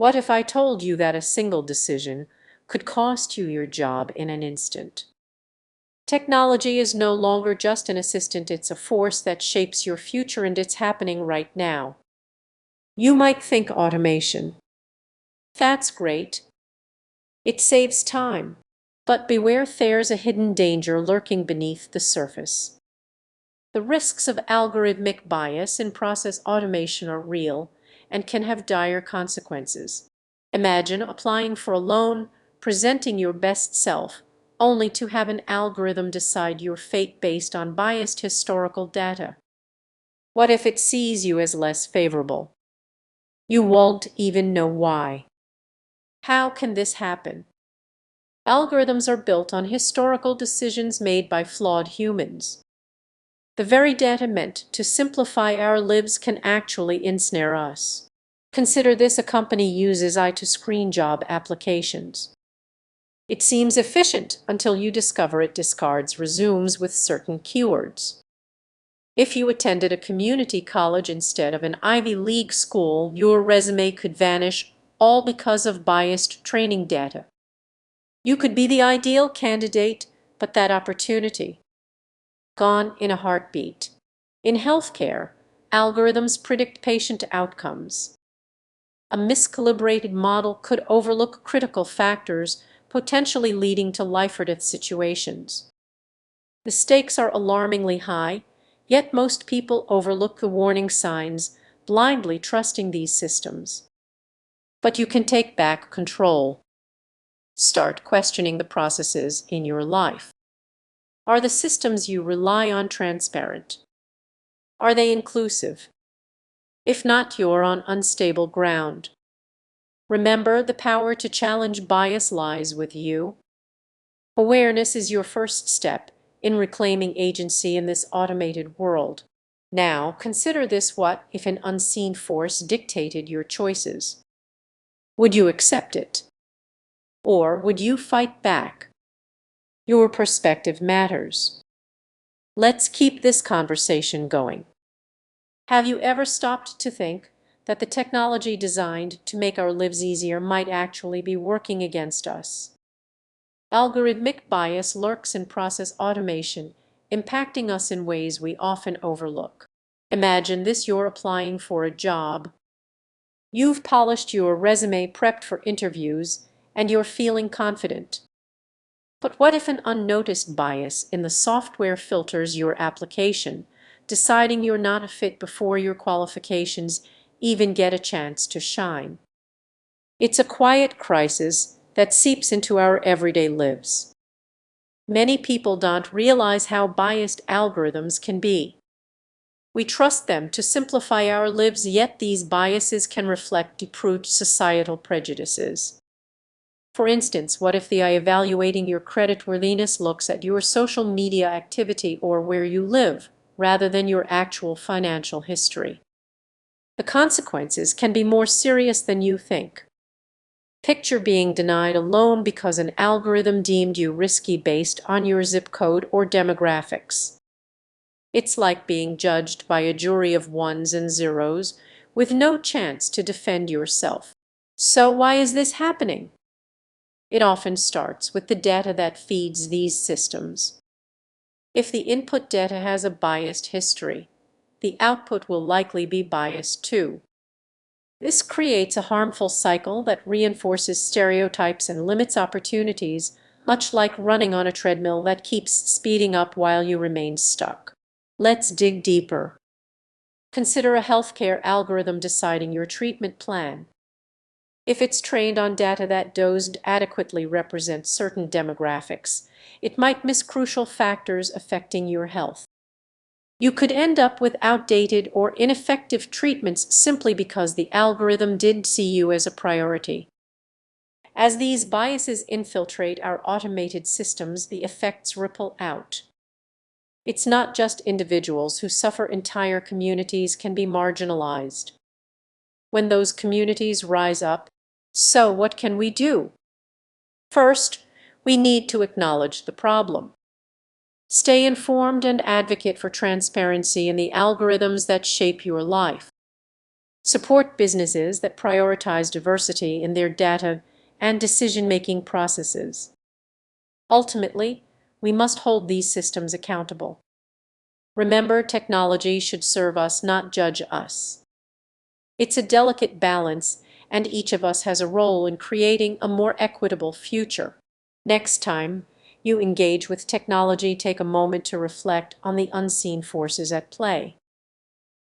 What if I told you that a single decision could cost you your job in an instant? Technology is no longer just an assistant, it's a force that shapes your future, and it's happening right now. You might think automation. That's great. It saves time. But beware, there's a hidden danger lurking beneath the surface. The risks of algorithmic bias in process automation are real and can have dire consequences. Imagine applying for a loan, presenting your best self, only to have an algorithm decide your fate based on biased historical data. What if it sees you as less favorable? You won't even know why. How can this happen? Algorithms are built on historical decisions made by flawed humans. The very data meant to simplify our lives can actually ensnare us. Consider this: a company uses AI to screen job applications. It seems efficient until you discover it discards resumes with certain keywords. If you attended a community college instead of an Ivy League school, your resume could vanish, all because of biased training data. You could be the ideal candidate, but that opportunity gone in a heartbeat. In healthcare, algorithms predict patient outcomes. A miscalibrated model could overlook critical factors, potentially leading to life-or-death situations. The stakes are alarmingly high, yet most people overlook the warning signs, blindly trusting these systems. But you can take back control. Start questioning the processes in your life. Are the systems you rely on transparent? Are they inclusive? If not, you're on unstable ground. Remember, the power to challenge bias lies with you. Awareness is your first step in reclaiming agency in this automated world. Now, consider this: what if an unseen force dictated your choices? Would you accept it? Or would you fight back? Your perspective matters. Let's keep this conversation going. Have you ever stopped to think that the technology designed to make our lives easier might actually be working against us? Algorithmic bias lurks in process automation, impacting us in ways we often overlook. Imagine this: you're applying for a job. You've polished your resume, prepped for interviews, and you're feeling confident. But what if an unnoticed bias in the software filters your application, deciding you're not a fit before your qualifications even get a chance to shine? It's a quiet crisis that seeps into our everyday lives. Many people don't realize how biased algorithms can be. We trust them to simplify our lives, yet these biases can reflect deep-rooted societal prejudices. For instance, what if the AI evaluating your creditworthiness looks at your social media activity or where you live, rather than your actual financial history? The consequences can be more serious than you think. Picture being denied a loan because an algorithm deemed you risky based on your zip code or demographics. It's like being judged by a jury of ones and zeros with no chance to defend yourself. So why is this happening? It often starts with the data that feeds these systems. If the input data has a biased history, the output will likely be biased too. This creates a harmful cycle that reinforces stereotypes and limits opportunities, much like running on a treadmill that keeps speeding up while you remain stuck. Let's dig deeper. Consider a healthcare algorithm deciding your treatment plan. If it's trained on data that doesn't adequately represent certain demographics, it might miss crucial factors affecting your health. You could end up with outdated or ineffective treatments simply because the algorithm didn't see you as a priority. As these biases infiltrate our automated systems, the effects ripple out. It's not just individuals who suffer; entire communities can be marginalized. When those communities rise up, so what can we do? First, we need to acknowledge the problem. Stay informed and advocate for transparency in the algorithms that shape your life. Support businesses that prioritize diversity in their data and decision-making processes. Ultimately, we must hold these systems accountable. Remember, technology should serve us, not judge us. It's a delicate balance, and each of us has a role in creating a more equitable future. Next time you engage with technology, take a moment to reflect on the unseen forces at play.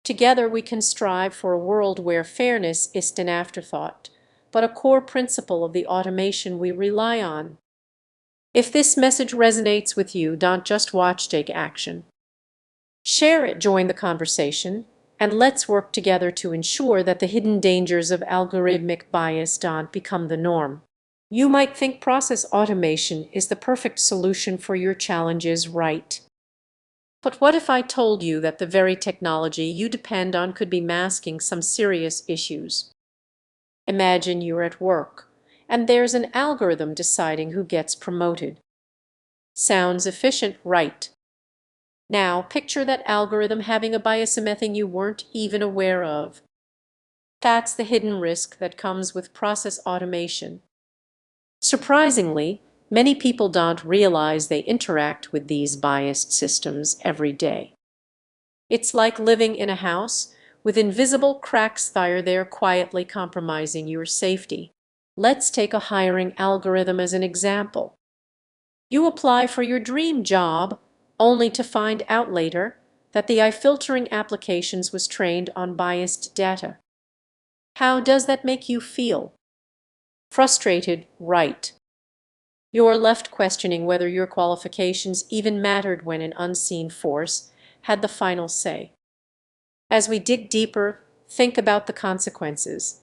Together we can strive for a world where fairness isn't an afterthought, but a core principle of the automation we rely on. If this message resonates with you, don't just watch, take action. Share it, join the conversation, and let's work together to ensure that the hidden dangers of algorithmic bias don't become the norm. You might think process automation is the perfect solution for your challenges, right? But what if I told you that the very technology you depend on could be masking some serious issues? Imagine you're at work, and there's an algorithm deciding who gets promoted. Sounds efficient, right? Now, picture that algorithm having a bias, something you weren't even aware of. That's the hidden risk that comes with process automation. Surprisingly, many people don't realize they interact with these biased systems every day. It's like living in a house with invisible cracks there quietly compromising your safety. Let's take a hiring algorithm as an example. You apply for your dream job only to find out later that the eye filtering applications was trained on biased data. How does that make you feel? Frustrated, right? You're left questioning whether your qualifications even mattered when an unseen force had the final say. As we dig deeper, think about the consequences.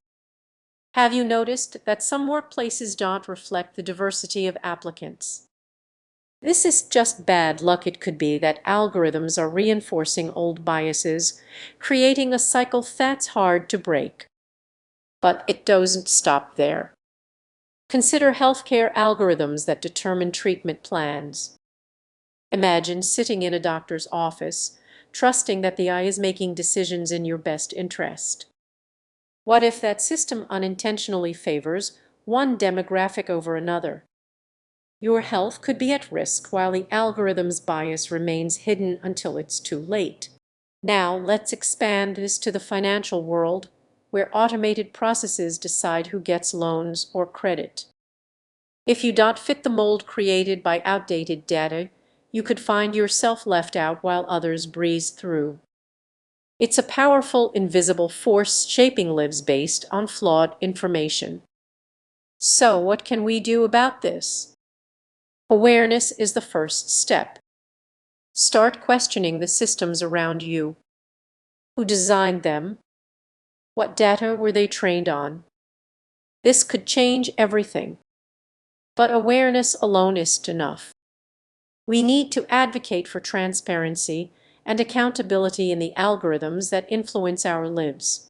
Have you noticed that some workplaces don't reflect the diversity of applicants? This is just bad luck. It could be that algorithms are reinforcing old biases, creating a cycle that's hard to break. But it doesn't stop there. Consider healthcare algorithms that determine treatment plans. Imagine sitting in a doctor's office, trusting that the eye is making decisions in your best interest. What if that system unintentionally favors one demographic over another? Your health could be at risk while the algorithm's bias remains hidden until it's too late. Now let's expand this to the financial world, where automated processes decide who gets loans or credit. If you don't fit the mold created by outdated data, you could find yourself left out while others breeze through. It's a powerful, invisible force shaping lives based on flawed information. So, what can we do about this? Awareness is the first step. Start questioning the systems around you. Who designed them? What data were they trained on? This could change everything. But awareness alone isn't enough. We need to advocate for transparency and accountability in the algorithms that influence our lives.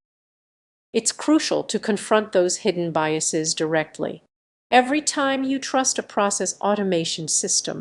It's crucial to confront those hidden biases directly. Every time you trust a process automation system,